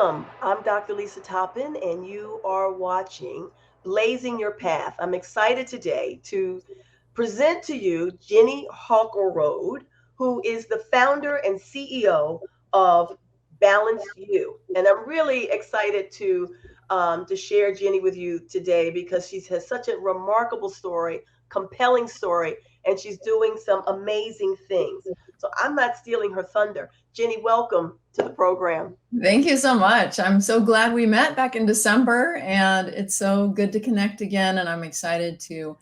Welcome. I'm Dr. Lisa Toppin, and you are watching Blazing Your Path. I'm excited today to present to you Jenny Harkleroad, who is the founder and CEO of Balanced You. And I'm really excited to share Jenny with you today because she has such a remarkable story, compelling story, and she's doing some amazing things. So I'm not stealing her thunder. Jenny, welcome to the program. Thank you so much. I'm so glad we met back in December, and it's so good to connect again. And I'm excited to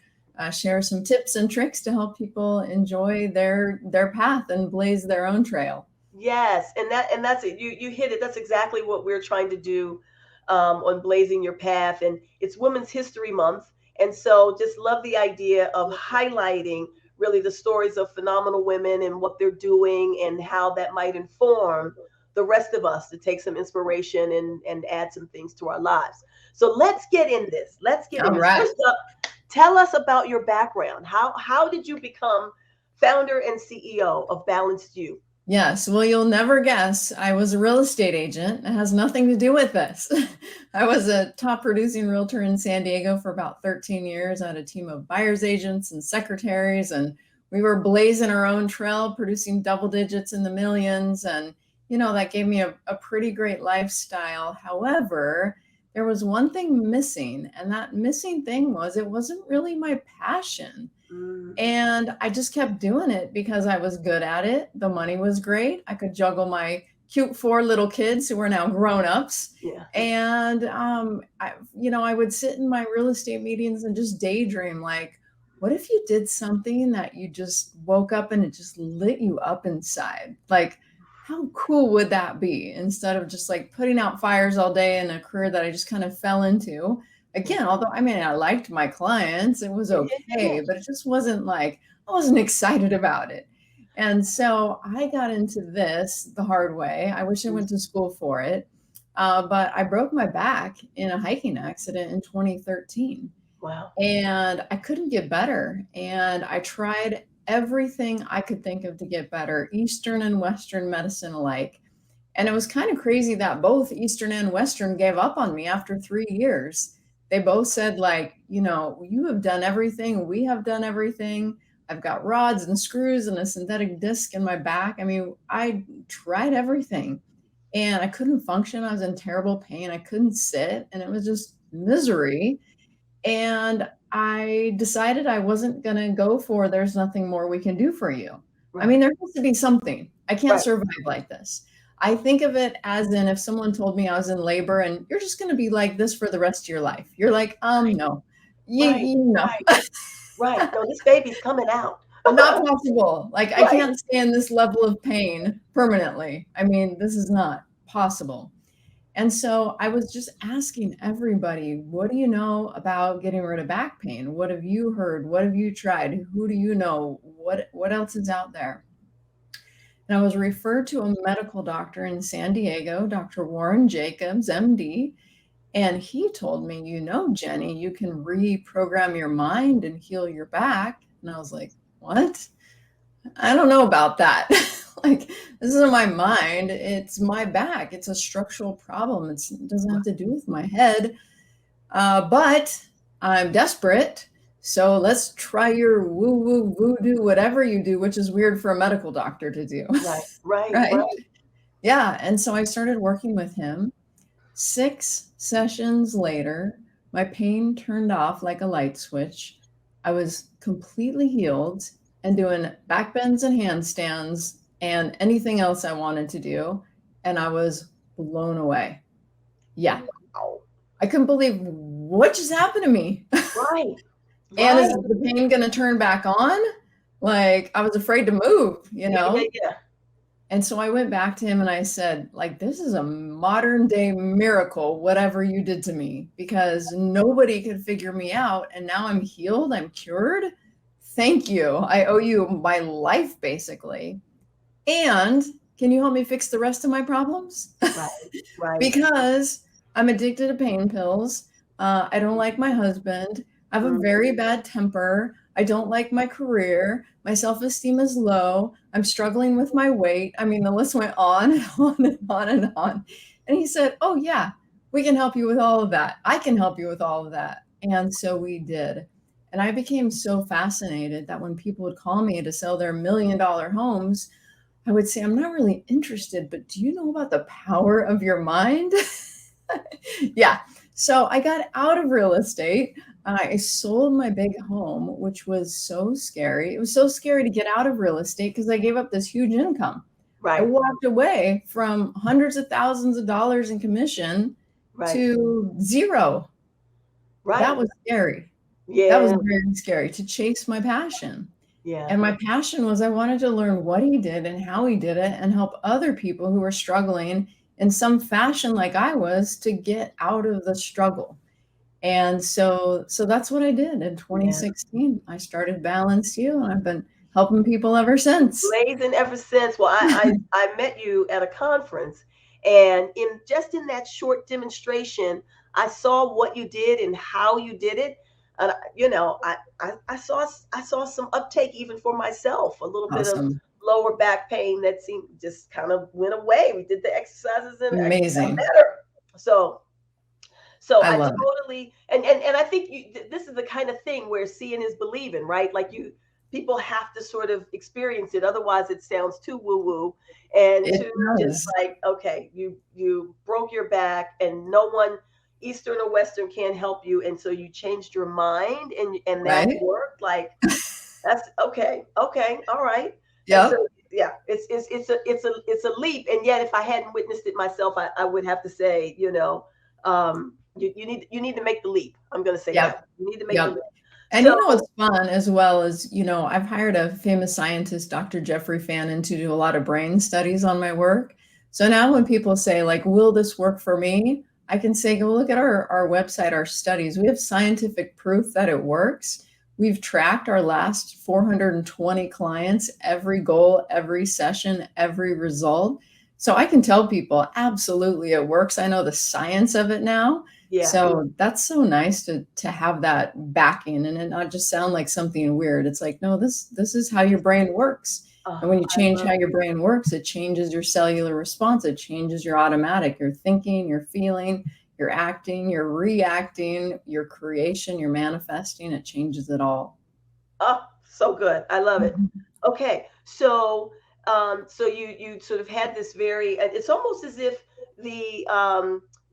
share some tips and tricks to help people enjoy their path and blaze their own trail. Yes, and that's it. You hit it. That's exactly what we're trying to do on Blazing Your Path, and it's Women's History Month, and so just love the idea of highlighting really the stories of phenomenal women and what they're doing and how that might inform the rest of us to take some inspiration and add some things to our lives. So let's get in this. Let's get in All this. right. First up, tell us about your background. How did you become founder and CEO of Balanced You? Yes. Well, you'll never guess. I was a real estate agent. It has nothing to do with this. I was a top producing realtor in San Diego for about 13 years. I had a team of buyer's agents and secretaries, and we were blazing our own trail, producing double digits in the millions. And, that gave me a pretty great lifestyle. However, there was one thing missing, and that missing thing was it wasn't really my passion. Mm, And I just kept doing it because I was good at it. The money was great. I could juggle my cute four little kids who are now grown-ups. yeah. And I would sit in my real estate meetings and just daydream, like, what if you did something that you just woke up and it just lit you up inside? Like, how cool would that be? Instead of just like putting out fires all day in a career that I just kind of fell into. Again, although I liked my clients, it was Yeah, yeah, yeah, yeah. okay, but it just wasn't like I wasn't excited about it. And so I got into this the hard way. I wish I Mm, went to school for it. But I broke my back in a hiking accident in 2013, wow. and I couldn't get better. And I tried everything I could think of to get better, Eastern and Western medicine alike. And it was kind of crazy that both Eastern and Western gave up on me after 3 years. They both said, like, you have done everything. We have done everything. I've got rods and screws and a synthetic disc in my back. I mean, I tried everything and I couldn't function. I was in terrible pain. I couldn't sit, and it was just misery. And I decided I wasn't going to go for there's nothing more we can do for you. I Right, mean, there has to be something. I can't right, survive like this. I think of it as in if someone told me I was in labor and you're just going to be like this for the rest of your life. You're like, no, you, right, you know, right, right. No, this baby's coming out. not possible. Like, I Right. can't stand this level of pain permanently. I mean, this is not possible. And so I was just asking everybody, what do you know about getting rid of back pain? What have you heard? What have you tried? Who do you know? What else is out there? And I was referred to a medical doctor in San Diego, Dr. Warren Jacobs, MD, and he told me, Jenny, you can reprogram your mind and heal your back. And I was like, what? I don't know about that. Like, this isn't my mind, it's my back. It's a structural problem. It doesn't have to do with my head. But I'm desperate. So let's try your woo woo voodoo, whatever you do, which is weird for a medical doctor to do. Right, right, Right. right. Yeah. And so I started working with him. 6 sessions later, my pain turned off like a light switch. I was completely healed and doing back bends and handstands and anything else I wanted to do. And I was blown away. Yeah. Wow. I couldn't believe what just happened to me. Right, And is right. the pain going to turn back on? Like, I was afraid to move, Yeah, yeah, yeah. And so I went back to him and I said, like, this is a modern day miracle, whatever you did to me, because nobody could figure me out. And now I'm healed, I'm cured. Thank you. I owe you my life, basically. And can you help me fix the rest of my problems? Right, right. Because I'm addicted to pain pills. I don't like my husband. I have a Mm, very bad temper. I don't like my career. My self-esteem is low. I'm struggling with my weight. I mean, the list went on and on and on and on. And he said, oh, yeah, we can help you with all of that. I can help you with all of that. And so we did. And I became so fascinated that when people would call me to sell their $1 million homes, I would say, I'm not really interested, but do you know about the power of your mind? Yeah. So I got out of real estate. I sold my big home, which was so scary. It was so scary to get out of real estate because I gave up this huge income. I Right. walked away from hundreds of thousands of dollars in commission Right. to zero. That Right. was scary. That was Yeah. very scary to chase my passion. Yeah. And my passion was I wanted to learn what he did and how he did it and help other people who were struggling in some fashion like I was to get out of the struggle. And so that's what I did in Yeah. 2016. I started Balance You and I've been helping people ever since. Blazing ever since. Well, I met you at a conference, and in that short demonstration, I saw what you did and how you did it. And I saw some uptake even for myself. A little bit of Awesome. lower back pain that seemed just kind of went away. We did the exercises and I got Amazing. better. So I I love it. totally and I think this is the kind of thing where seeing is believing, right? Like people have to sort of experience it, otherwise it sounds too woo woo and It too just does. like okay, you broke your back and no one Eastern or Western can help you, and so you changed your mind and that Right? worked. Like that's okay, okay, all right. And so Yep. yeah, it's a leap, and yet if I hadn't witnessed it myself, I would have to say, you need to make the leap. I'm going to say that Yep. you need to make the Yep. leap. And So you know what's fun as well is, I've hired a famous scientist, Dr. Jeffrey Fannin, to do a lot of brain studies on my work. So now when people say, like, will this work for me? I can say, go look at our website, our studies. We have scientific proof that it works. We've tracked our last 420 clients, every goal, every session, every result. So I can tell people, absolutely, it works. I know the science of it now. yeah, So that's so nice to have that backing and it not just sound like something weird. It's like, no, this is how your brain works. And when you I change love how your it. brain works, it changes your cellular response. It changes your automatic, your thinking, your feeling, your acting, your reacting, your creation, your manifesting. It changes it all. Oh, so good. I love it. Mhm. Okay, so you sort of had this very. It's almost as if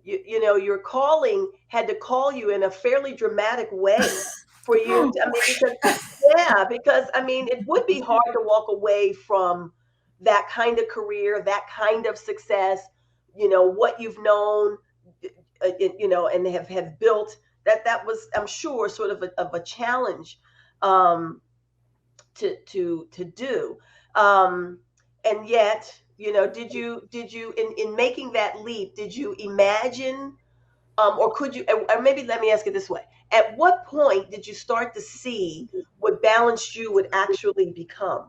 your calling had to call you in a fairly dramatic way for you. I mean, because yeah, because I mean, it would be hard to walk away from that kind of career, that kind of success. What you've known, and have built. That was, I'm sure, sort of a challenge. Um, to do. Um, and yet, did you in making that leap, did you imagine, or could you, or maybe let me ask it this way: at what point did you start to see what balanced you would actually become?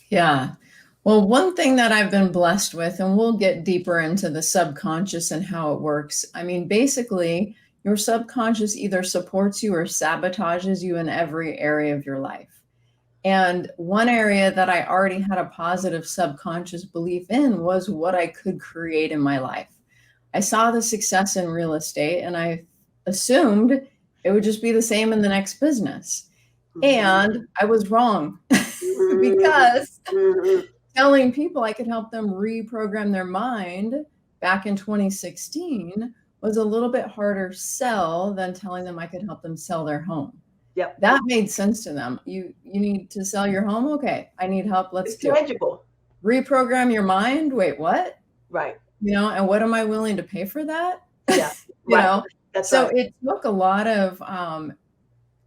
Yeah. Well, one thing that I've been blessed with, and we'll get deeper into the subconscious and how it works. I mean, basically, your subconscious either supports you or sabotages you in every area of your life. And one area that I already had a positive subconscious belief in was what I could create in my life. I saw the success in real estate and I assumed it would just be the same in the next business. Mm-hmm. And I was wrong Mm-hmm. because Mm-hmm. telling people I could help them reprogram their mind back in 2016 was a little bit harder sell than telling them I could help them sell their home. Yep. That made sense to them. You need to sell your home? Okay, I need help. Let's It's do it. tangible. Reprogram your mind? Wait, what? Right. And what am I willing to pay for that? Yeah. you Right. know, That's so right. it took a lot of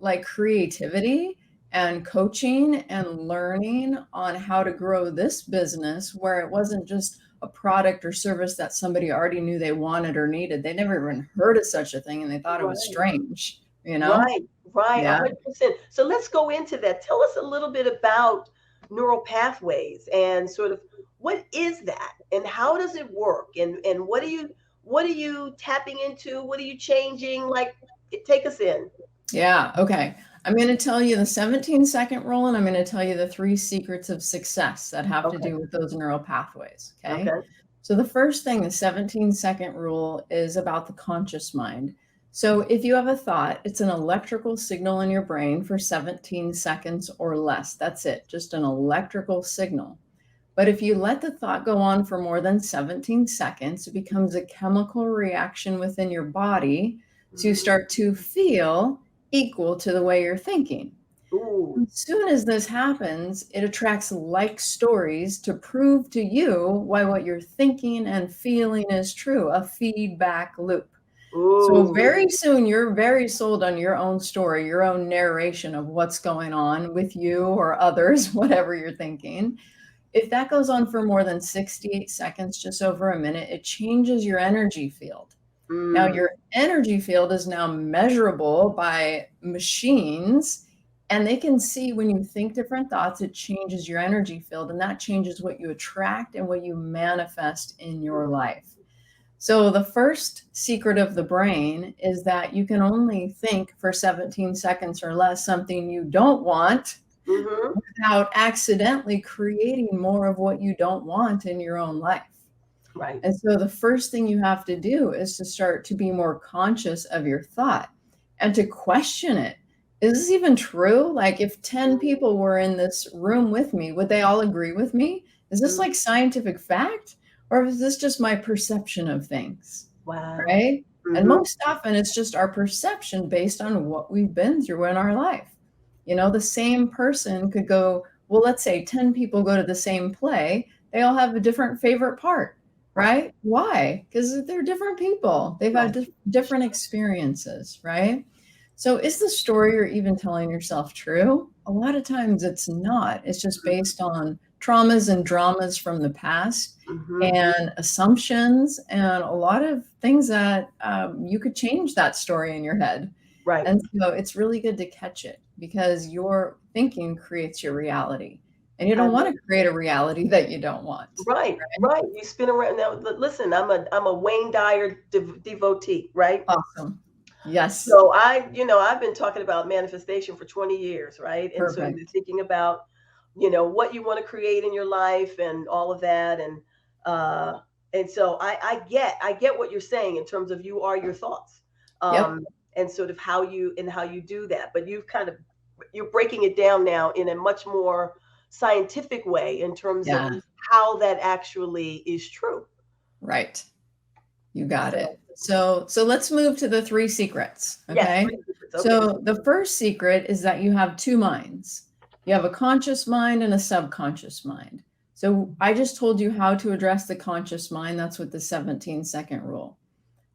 like creativity and coaching and learning on how to grow this business where it wasn't just a product or service that somebody already knew they wanted or needed. They never even heard of such a thing and they thought it was Right. strange. Right, right, Yeah. 100%. So let's go into that. Tell us a little bit about neural pathways and sort of what is that and how does it work and what are you tapping into? What are you changing? Like, take us in. Yeah. Okay. I'm going to tell you the 17-second rule and I'm going to tell you the 3 secrets of success that have to Okay. do with those neural pathways. Okay. Okay. So the first thing, the 17-second rule, is about the conscious mind. So if you have a thought, it's an electrical signal in your brain for 17 seconds or less. That's it, just an electrical signal. But if you let the thought go on for more than 17 seconds, it becomes a chemical reaction within your body to Mhm. start to feel equal to the way you're thinking. Ooh. As soon as this happens, it attracts like stories to prove to you why what you're thinking and feeling is true, a feedback loop. So Ooh. very soon, you're very sold on your own story, your own narration of what's going on with you or others, whatever you're thinking. If that goes on for more than 68 seconds, just over a minute, it changes your energy field. Now, Mm. your energy field is now measurable by machines, and they can see when you think different thoughts, it changes your energy field, and that changes what you attract and what you manifest in your life. So, the first secret of the brain is that you can only think for 17 seconds or less something you don't want Mm-hmm. without accidentally creating more of what you don't want in your own life. Right. And so the first thing you have to do is to start to be more conscious of your thought and to question it. Is this even true? Like, if 10 people were in this room with me, would they all agree with me? Is this Mm. like scientific fact? Or is this just my perception of things? Wow. Right? And Mm-hmm. most often it's just our perception based on what we've been through in our life. The same person could go, well, let's say 10 people go to the same play, they all have a different favorite part, Right. right? Why? Because they're different people. They've had Right. different experiences, right? So is the story you're even telling yourself true? A lot of times it's not. It's just based on traumas and dramas from the past Mm-hmm. and assumptions and a lot of things that you could change that story in your head. Right. And so it's really good to catch it because your thinking creates your reality. And you I don't want love. to create a reality that you don't want. Right. Right? Right. You spin around now. Listen, I'm a Wayne Dyer devotee. Right. Awesome. Yes. So I've been talking about manifestation for 20 years, right? And sort of Perfect. thinking about, what you want to create in your life and all of that. Uh, and so I get what you're saying in terms of you are your thoughts, Yep. um, and sort of how you do that. But you're breaking it down now in a much more scientific way in terms of Yeah. how that actually is true. Right. You got So it. So let's move to the three secrets. yes, Okay. 3 secrets. Okay. So the first secret is that you have two minds. You have a conscious mind and a subconscious mind. So I just told you how to address the conscious mind. That's with the 17-second rule.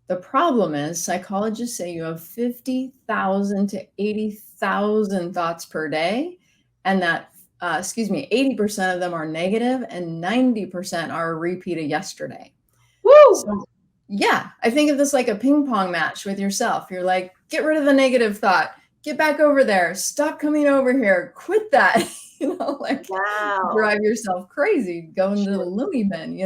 The problem is psychologists say you have 50,000 to 80,000 thoughts per day, and that, 80% of them are negative and 90% are a repeat of yesterday. Woo! So, yeah, I think of this like a ping pong match with yourself. You're like, get rid of the negative thought, get back over there, stop coming over here, quit that, like Wow. drive yourself crazy, go into the Sure. loony bin.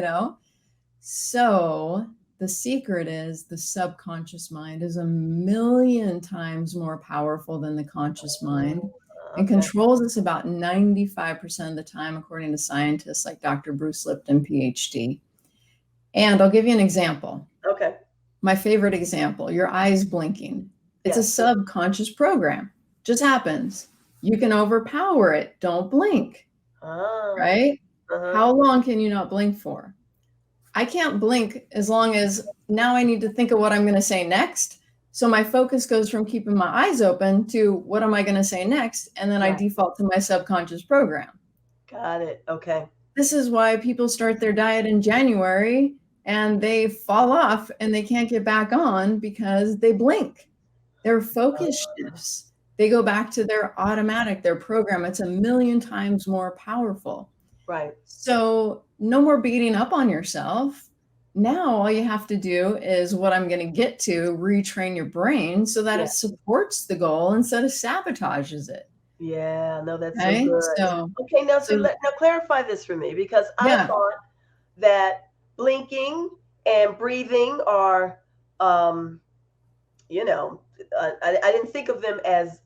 So the secret is the subconscious mind is a million times more powerful than the conscious mind and Okay. controls us about 95% of the time, according to scientists like Dr. Bruce Lipton, PhD. And I'll give you an example. Okay. My favorite example, your eyes blinking. It's a Yes. subconscious program. Just happens. You can overpower it. Don't blink, Ah. right? Uh-huh. How long can you not blink for? I can't blink as long as now I need to think of what I'm going to say next. So my focus goes from keeping my eyes open to what am I going to say next? And then I Right. default to my subconscious program. Got it. Okay. This is why people start their diet in January and they fall off and they can't get back on because they blink. Their focus shifts. They go back to their automatic, their program. It's a million times more powerful. Right. So, no more beating up on yourself. Now, all you have to do is what I'm going to get to retrain your brain so that Yeah. it supports the goal instead of sabotages it. Yeah. No, that's so Okay. good. So, Okay. Now, see, so now clarify this for me because I yeah, thought that blinking and breathing are, um, you know, I didn't think of them as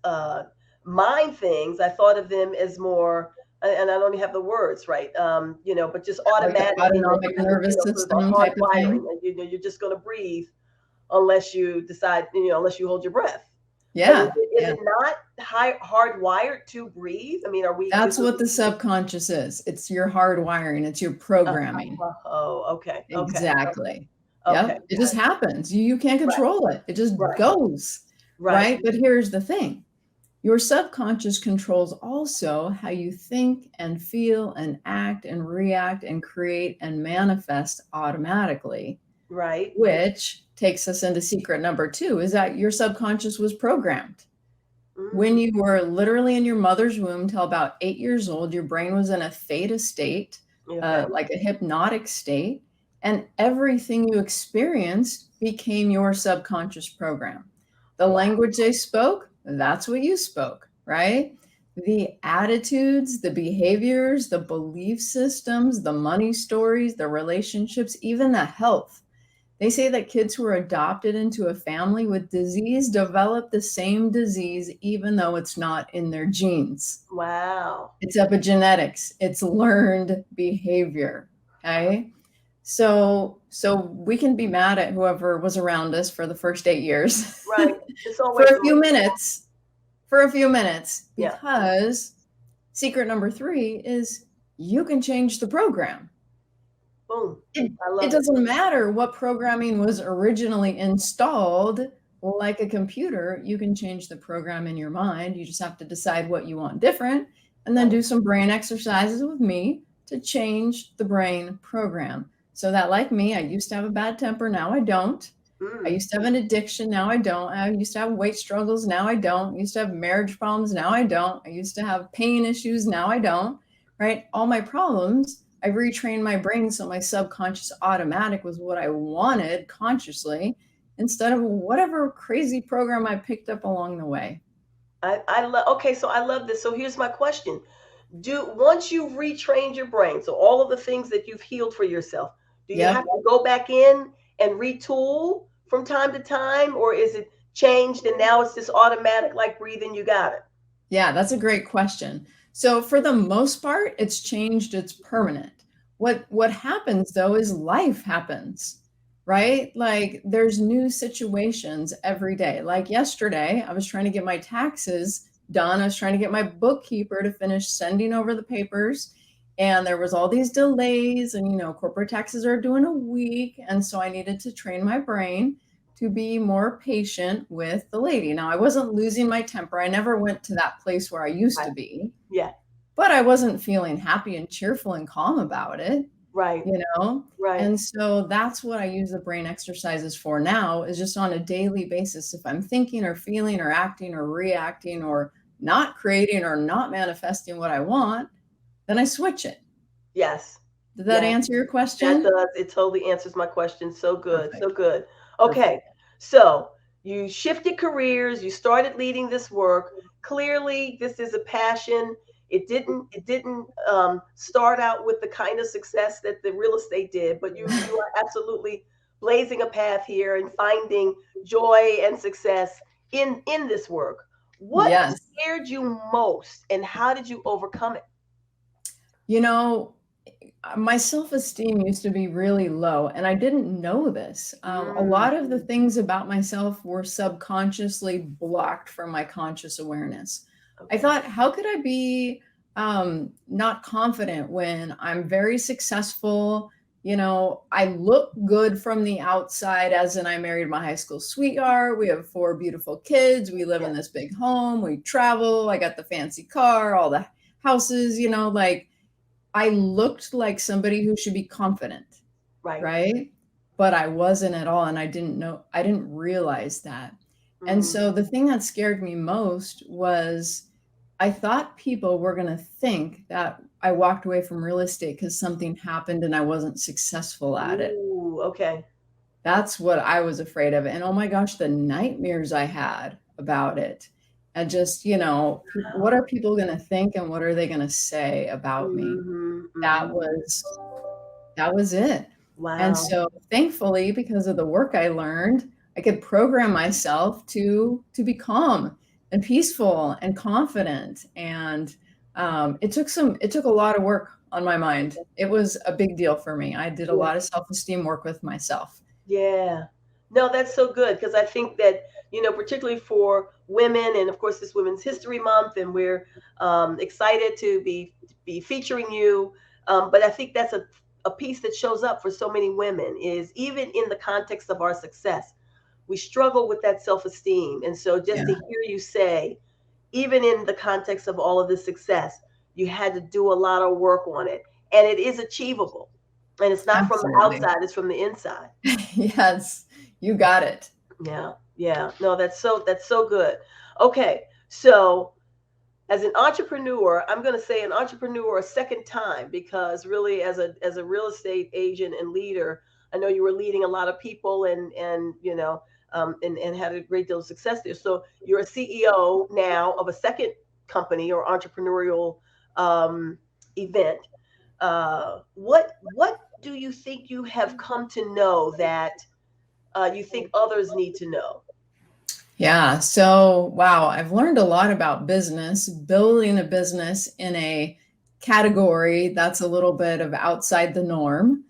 mind things. I thought of them as more. and I don't even have the words right. But just Like the automatically that autonomic you're just, nervous sort of a system hard type of wiring, thing. and you're just going to breathe unless you decide, unless you hold your breath. But is Yeah, it is yeah. it not hardwired to breathe? I mean, are we That's do what the subconscious is. It's your hardwiring, it's your programming. oh, okay, okay, okay, Exactly. okay, Yep. It just happens. You can't right, control it. It just right, goes, right, right? But here's the thing. Your subconscious controls also how you think and feel and act and react and create and manifest automatically, right. which takes us into secret number 2 is that your subconscious was programmed. When Mm, you were literally in your mother's womb till about 8 years old, your brain was in a theta state, okay. like a hypnotic state, and everything you experienced became your subconscious program. The Wow. language they spoke, that's what you spoke, right? The attitudes, the behaviors, the belief systems, the money stories, the relationships, even the health. They say that kids who are adopted into a family with disease develop the same disease, even though it's not in their genes. Wow. It's epigenetics, it's learned behavior. Okay. So we can be mad at whoever was around us for the first 8 years Right. It's for always a few somebody. minutes, for a few minutes, Yeah. because secret number 3 is you can change the program. Boom. It I it love it. doesn't matter what programming was originally installed, like a computer, you can change the program in your mind. You just have to decide what you want different and then Right. do some brain exercises with me to change the brain program. So that, like me, I used to have a bad temper, now I don't. I Mm. used to have an addiction, now I don't. I used to have weight struggles, now I don't. I used to have marriage problems, now I don't. I used to have pain issues, now I don't. Right? All my problems, I retrained my brain so my subconscious automatic was what I wanted consciously instead of whatever crazy program I picked up along the way. I love. Okay, so I love this. So here's my question: Do once you've retrained your brain, so all of the things that you've healed for yourself, do you have Yep. to go back in and retool from time to time, or is it changed and now it's just automatic, like breathing? You got it. Yeah, that's a great question. So for the most part, it's changed, it's permanent. What happens though is life happens, right? Like there's new situations every day. Like yesterday, I was trying to get my taxes done. I was trying to get my bookkeeper to finish sending over the papers, and there was all these delays, and corporate taxes are due in a week, and so I needed to train my brain to be more patient with the lady. Now, I wasn't losing my temper. I never went to that place where I used Right. to be, Yeah. but I wasn't feeling happy and cheerful and calm about it, Right. you know? Right. And so that's what I use the brain exercises for now is just on a daily basis. If I'm thinking or feeling or acting or reacting or not creating or not manifesting what I want, then I switch it. Yes. Did that Yes. answer your That question? does. It totally answers my question. So good. So Perfect. good. Perfect. Okay. So you shifted careers, you started leading this work. Clearly, this is a passion. It didn't start out with the kind of success that the real estate did, but you are absolutely blazing a path here and finding joy and success in this work. What Yes. scared you most and how did you overcome it? You know, my self-esteem used to be really low, and I didn't know this. A Mm, lot of the things about myself were subconsciously blocked from my conscious awareness. I okay. thought, how could I be not confident when I'm very successful? I look good from the outside, as in I married my high school sweetheart. We have 4 beautiful kids. We live Yeah. in this big home. We travel. I got the fancy car, all the houses, like I looked like somebody who should be confident, Right. right? But I wasn't at all, and I didn't realize that. And Mm. so the thing that scared me most was I thought people were gonna think that I walked away from real estate because something happened and I wasn't successful at it. Ooh, okay. That's what I was afraid of, and oh my gosh, the nightmares I had about it. And just, what are people gonna think and what are they gonna say about me? Mhm, That mhm. was that was it. And Wow. so, thankfully, because of the work I learned, I could program myself to be calm and peaceful and confident and It took a lot of work on my mind. It was a big deal for me. I did a Yeah. lot of self-esteem work with myself. Yeah. No, that's so good because I think that, particularly for women, and of course, this Women's History Month, and we're excited to be featuring you. But I think that's a piece that shows up for so many women is even in the context of our success, we struggle with that self esteem. And so just to Yeah, hear you say, even in the context of all of this success, you had to do a lot of work on it. And it is achievable. And it's not from the absolutely. outside, it's from the inside. Yes, you got it. Yeah, yeah. No, that's so good. Okay, so as an entrepreneur, I'm going to say an entrepreneur a second time because really, as a real estate agent and leader, I know you were leading a lot of people and had a great deal of success there. So you're a CEO now of a second company or entrepreneurial event. What do you think you have come to know that you think others need to know? Yeah. So, wow, I've learned a lot about business, building a business in a category that's a little bit of outside the norm.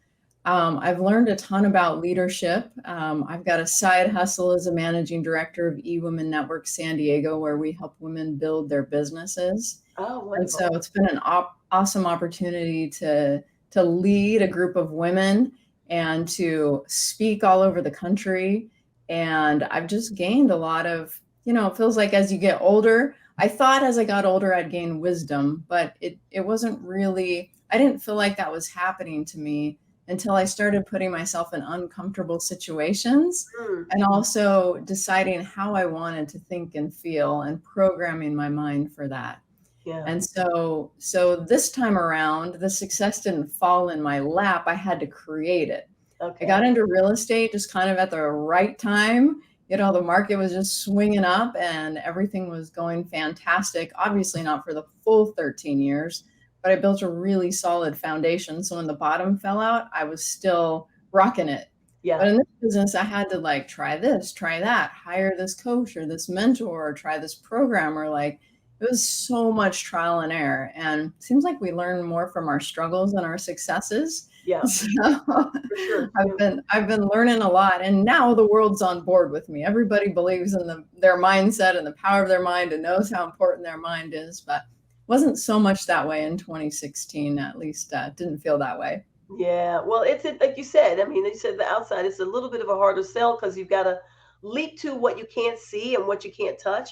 I've learned a ton about leadership. I've got a side hustle as a managing director of eWomen Network San Diego, where we help women build their businesses. Oh, And wonderful. so it's been an awesome opportunity to lead a group of women and to speak all over the country. And I've just gained a lot of, it feels like as you get older, I thought as I got older I'd gain wisdom, but it wasn't really, I didn't feel like that was happening to me until I started putting myself in uncomfortable situations Mm, and also deciding how I wanted to think and feel and programming my mind for that. yeah. And so this time around, the success didn't fall in my lap. I had to create it. I Okay. got into real estate just kind of at the right time. The market was just swinging up and everything was going fantastic. Obviously, not for the full 13 years, but I built a really solid foundation. So when the bottom fell out, I was still rocking it. Yeah. But in this business, I had to like try this, try that, hire this coach or this mentor, or try this program, or like it was so much trial and error. And it seems like we learn more from our struggles than our successes. Yeah. So For sure. Yeah. I've been learning a lot, and now the world's on board with me. Everybody believes in their mindset and the power of their mind and knows how important their mind is, but wasn't so much that way in 2016. At least didn't feel that way. Yeah. Well, like you said. I mean, you said the outside. It's a little bit of a harder sell because you've got to leap to what you can't see and what you can't touch.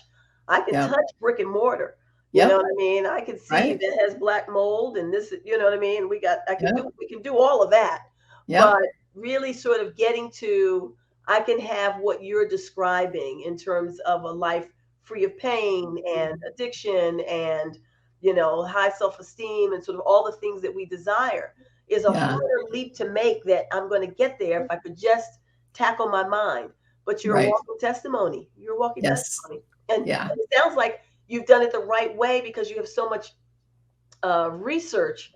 I can Yep. touch brick and mortar. You know Yep. what I mean? I can see Right. that has black mold and this. You know what I mean? Yep. We can do all of that, but Yep. really sort of getting to I can have what you're describing in terms of a life free of pain and addiction and high self-esteem and sort of all the things that we desire is a Yeah. harder leap to make that I'm going to get there if I could just tackle my mind. But you're a Right. walking testimony. You're a walking Yes. testimony. And Yeah. it sounds like you've done it the right way because you have so much research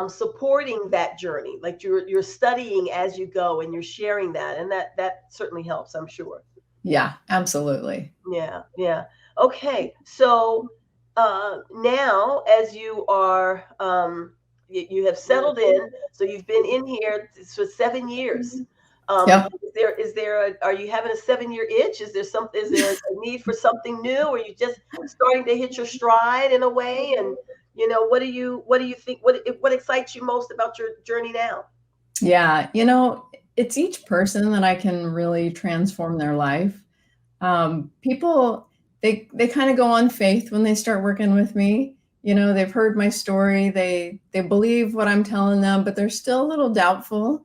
supporting that journey. Like you're studying as you go and you're sharing that. And that certainly helps, I'm sure. Yeah. Absolutely. Yeah, yeah. Okay, so now as you are, you have settled in, so you've been in here for 7 years. Yep. Are you having a 7 year itch? Is there a need for something new? Or are you just starting to hit your stride in a way? And what do you think? What excites you most about your journey now? Yeah. It's each person that I can really transform their life. People, they kind of go on faith when they start working with me. They've heard my story. They believe what I'm telling them, but they're still a little doubtful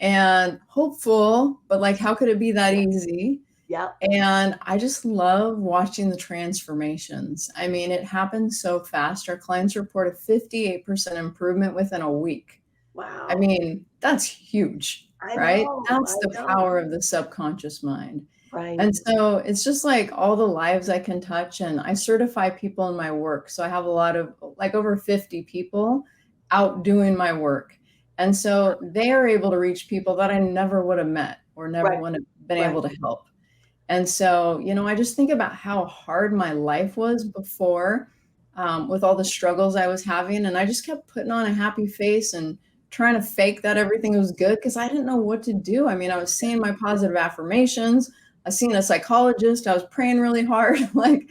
and hopeful, but like, how could it be that Yeah, easy? yeah. And I just love watching the transformations. I mean, it happens so fast. Our clients report a 58% improvement within a week. I Wow. mean, that's huge, I right? know. That's I the know. power of the subconscious mind. Right. And so it's just like all the lives I can touch, and I certify people in my work. So I have a lot of like over 50 people out doing my work. And so they are able to reach people that I never would have met or never Right. would have been Right. able to help. And so, I just think about how hard my life was before. with all the struggles I was having. And I just kept putting on a happy face and trying to fake that everything was good because I didn't know what to do. I mean, I was saying my positive affirmations. I was seeing a psychologist. I was praying really hard. Like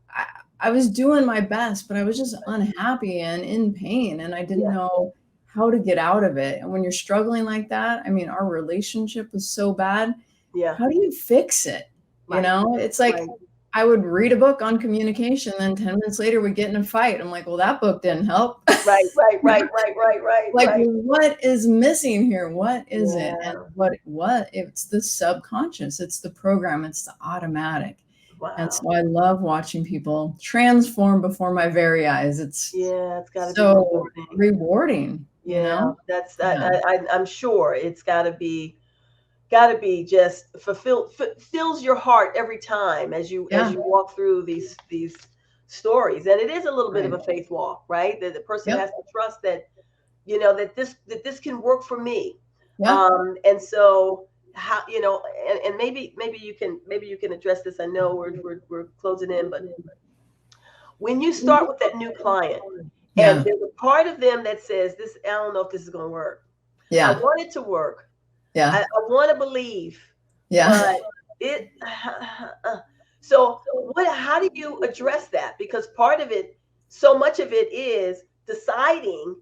I, I was doing my best, but I was just unhappy and in pain. And I didn't Yeah. know how to get out of it. And when you're struggling like that, I mean, our relationship was so bad. Yeah. How do you fix it? You Right. know, it's like Right. I would read a book on communication, then 10 minutes later we get in a fight. I'm like, well, that book didn't help. Right. Right. Right. Right. Right. Right. Like, Right. what is missing here? What is it? And Yeah. what it's the subconscious, it's the program, it's the automatic. And Wow. so I love watching people transform before my very eyes. It's Yeah. It's got to be so rewarding. rewarding, you Yeah. know? That's Yeah. I'm sure it's got to be just fills your heart every time as Yeah. you walk through these stories. And it is a little bit of Right. a faith walk, right? That the person Yep. has to trust that that this can work for me. Yeah. And so how and maybe you can address this. I know we're closing in, but when you start with that new client and Yeah. there's a part of them that says this, I don't know if this is going to work. I Yeah. want it to work. Yeah. I want to believe, Yeah. but it so what how do you address that? Because part of it, so much of it is deciding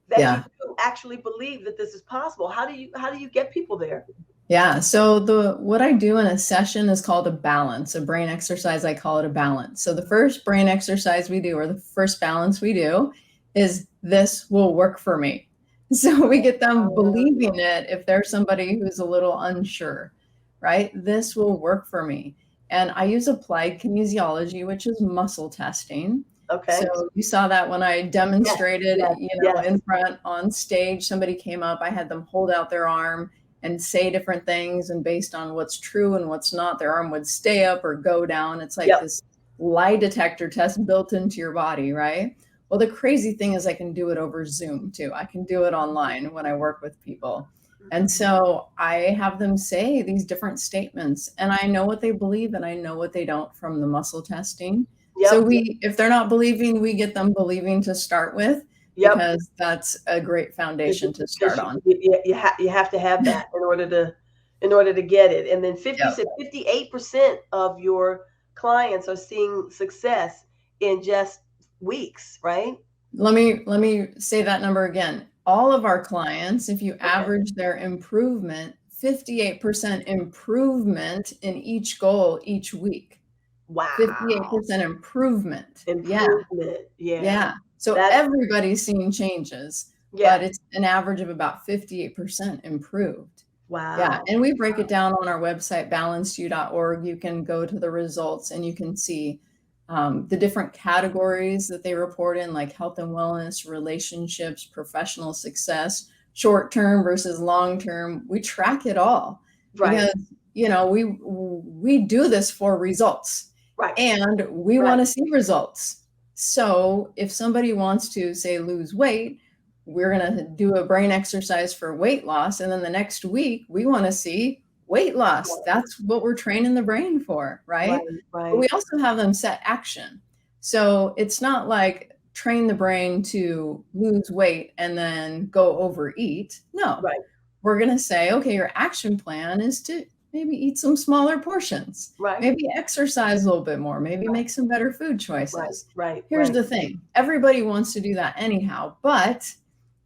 that you Yeah. do actually believe that this is possible. How do you get people there? Yeah. So the what I do in a session is called a balance, a brain exercise. I call it a balance. So the first brain exercise we do, or the first balance we do, is this will work for me. So we get them believing it if there's somebody who's a little unsure, right? This will work for me. And I use applied kinesiology, which is muscle testing. So Okay. you saw that when I Yes, demonstrated, yes, in yes. front on stage, somebody came up, I had them hold out their arm and say different things, and based on what's true and what's not, their arm would stay up or go down. It's like Yep. this lie detector test built into your body, right? Well, the crazy thing is I can do it over Zoom too. I can do it online when I work with people. And Mhm. so I have them say these different statements, and I know what they believe and I know what they don't from the muscle testing. So Yep. if they're not believing, we get them believing to start with, Yep. because that's a great foundation to Because start on. you have to have that in order to get it. And then 50 you Yep. said 58% of your clients are seeing success in just weeks, right? Let me say that number again. All of our clients, if you Okay. average their improvement, 58% improvement in each goal each week. Wow. 58% improvement. Yeah. Improvement. Yeah. Yeah. So That's everybody's seeing changes, yeah. but it's an average of about 58% improved. Yeah, Wow. and we break it down on our website, balancedyou.org. You can go to the results and you can see the different categories that they report in, like health and wellness, relationships, professional success, short term versus long term. We track it all Right. because we do this for results, Right. and we Right. want to see results. So if somebody wants to, say, lose weight, we're going to do a brain exercise for weight loss. And then the next week, we want to see weight loss. That's what we're training the brain for, Right. right? But we Right. also have them set action. So it's not like train the brain to lose weight and then go overeat. No, Right. we're going to say, okay, your action plan is to maybe eat some smaller portions, Right. maybe exercise a little bit more, maybe Right. make some better food Right. choices. Right. Here's Right. the thing, everybody wants to do that anyhow, but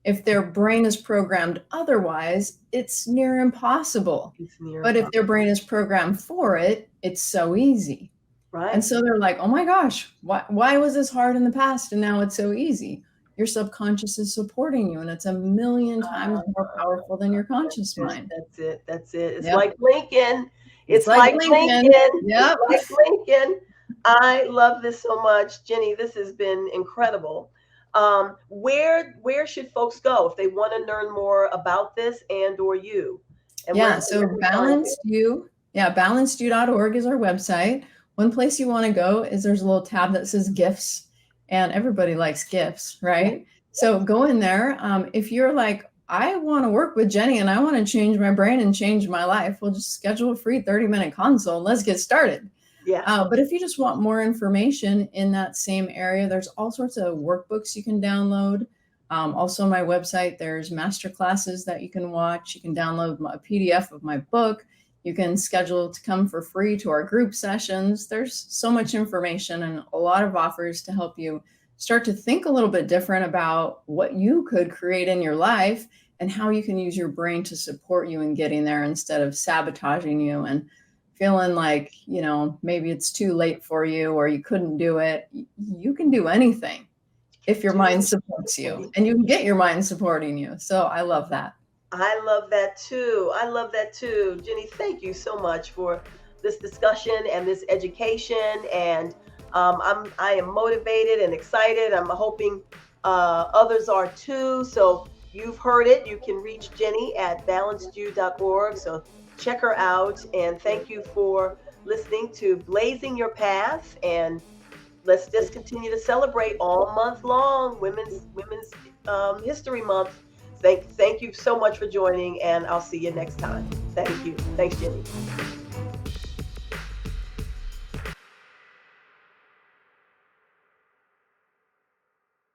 if their brain is programmed otherwise, it's near impossible. It's near But if their impossible. brain is programmed for it, it's so easy. And Right. so they're like, oh my gosh, why was this hard in the past and now it's so easy? Your subconscious is supporting you, and it's a million times more powerful than your conscious mind. That's it. That's it. It's Yep. like Lincoln. It's It's like like Lincoln. Lincoln. It's Yep. like Lincoln. I love this so much, Jenny. This has been incredible. Where should folks go if they want to learn more about this and or you? And Yeah. where So can they find you? balancedyou.org is our website. One place you want to go is there's a little tab that says gifts, and everybody likes gifts, Yeah. right? So go in there. If you're like, I want to work with Jenny and I want to change my brain and change my life, we'll just schedule a free 30-minute consult and let's get started. Yeah. But if you just want more information in that same area, there's all sorts of workbooks you can download. Also, on my website, there's master classes that you can watch. You can download a PDF of my book. You can schedule to come for free to our group sessions. There's so much information and a lot of offers to help you start to think a little bit different about what you could create in your life and how you can use your brain to support you in getting there instead of sabotaging you and feeling like, maybe it's too late for you or you couldn't do it. You can do anything if your mind Do supports you, anything. and you can get your mind supporting you. So I love that. I love that too. I love that too. Jenny, thank you so much for this discussion and this education. And I am motivated and excited. I'm hoping others are too. So you've heard it. You can reach Jenny at balancedyou.org. So check her out. And thank you for listening to Blazing Your Path. And let's just continue to celebrate all month long, Women's History Month. Thank you so much for joining, and I'll see you next time. Thank you. Thanks, Jenny.